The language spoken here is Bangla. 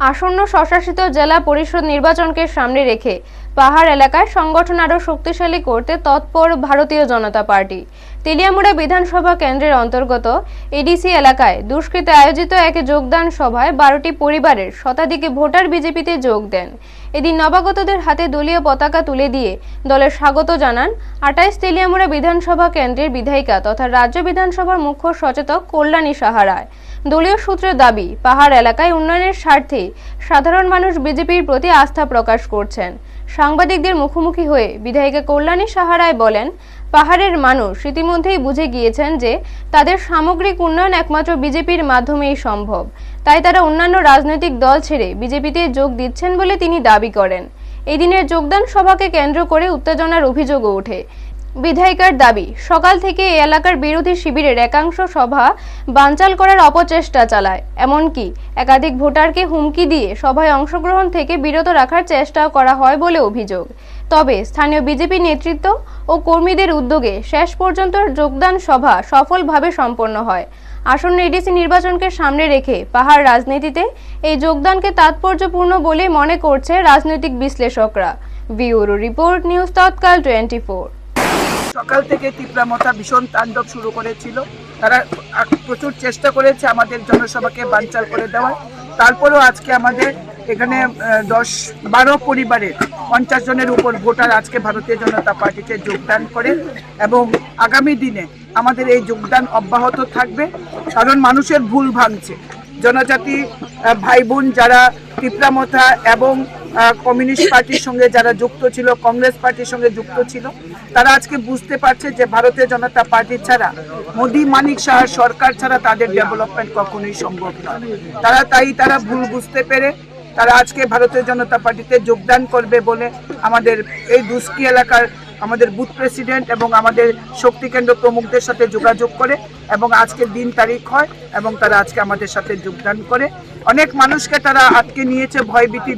আসন্ন স্বশাসিত জেলা পরিষদ নির্বাচনকে সামনে রেখে পাহাড় এলাকায় সংগঠন আরও শক্তিশালী করতে তৎপর ভারতীয় জনতা পার্টি। তেলিয়ামুড়া বিধানসভা কেন্দ্রের অন্তর্গত এডিসি এলাকায় দুষ্কৃতে আয়োজিত এক যোগদান সভায় 12টি পরিবারের শতাধিক ভোটার বিজেপিতে যোগ দেন। এদিন নবাগতদের হাতে দলীয় পতাকা তুলে দিয়ে দলের স্বাগত জানান 28 তেলিয়ামুড়া বিধানসভা কেন্দ্রের বিধায়িকা তথা রাজ্য বিধানসভার মুখ্য সচেতক কল্যাণী সাহা রায়। দলীয় সূত্রের দাবি, পাহাড় এলাকায় উন্নয়নের স্বার্থে সাধারণ মানুষ বিজেপির প্রতি আস্থা প্রকাশ করছেন। সাংবাদিকদের মুখোমুখি হয়ে বিধায়িকা কল্যাণী সাহা রায় বলেন, পাহাড়ের মানুষ ইতিমধ্যেই বুঝে গিয়েছেন যে তাদের সামগ্রিক উন্নয়ন একমাত্র বিজেপির মাধ্যমেই সম্ভব। তাই তারা অন্যান্য রাজনৈতিক দল ছেড়ে বিজেপিতে যোগ দিচ্ছেন বলে তিনি দাবি করেন। এই দিনের যোগদান সভাকে কেন্দ্র করে উত্তেজনার অভিযোগও ওঠে। বিধায়িকার দাবি, সকাল থেকে এই এলাকার বিরোধী শিবিরের একাংশ সভা বানচাল করার অপচেষ্টা চালায়, এমনকি একাধিক ভোটারকে হুমকি দিয়ে সভায় অংশগ্রহণ থেকে বিরত রাখার চেষ্টাও করা হয় বলে অভিযোগ। তবে স্থানীয় বিজেপি নেতৃত্ব ও কর্মীদের উদ্যোগে শেষ পর্যন্ত যোগদান সভা সফলভাবে সম্পন্ন হয়। আসন্ন এডিসি নির্বাচনকে সামনে রেখে পাহাড় রাজনীতিতে এই যোগদানকে তাৎপর্যপূর্ণ বলে মনে করছে রাজনৈতিক বিশ্লেষকরা। ব্যুরো রিপোর্ট, নিউজ তৎকাল 24। সকাল থেকে তীব্রমতা ভীষণ তাণ্ডব শুরু করেছিল। তারা প্রচুর চেষ্টা করেছে আমাদের জনসভাকে বানচাল করে দেওয়ার। তারপরেও আজকে আমাদের এখানে 10-12 পরিবারের 50 জনের উপর ভোটার আজকে ভারতীয় জনতা পার্টিতে যোগদান করে এবং আগামী দিনে আমাদের এই যোগদান অব্যাহত থাকবে। কারণ মানুষের ভুল ভাঙছে। জনজাতি ভাই বোন যারা তীব্রমতা এবং কমিউনিস্ট পার্টির সঙ্গে যারা যুক্ত ছিল, কংগ্রেস পার্টির সঙ্গে যুক্ত ছিল, তারা আজকে বুঝতে পারছে যে ভারতীয় জনতা পার্টি ছাড়া, মোদি মানিক শাহ সরকার ছাড়া তাদের ডেভেলপমেন্ট কখনোই সম্ভব নয়। তারা ভুল বুঝতে পেরে তারা আজকে ভারতীয় জনতা পার্টিতে যোগদান করবে বলে আমাদের এই দুষ্কি এলাকার আমাদের বুথ প্রেসিডেন্ট এবং আমাদের শক্তি কেন্দ্র প্রমুখদের সাথে যোগাযোগ করে এবং আজকে দিন তারিখ হয় এবং তারা আজকে আমাদের সাথে যোগদান করে। অনেক মানুষকে তারা আটকে নিয়েছে ভয়ভীতি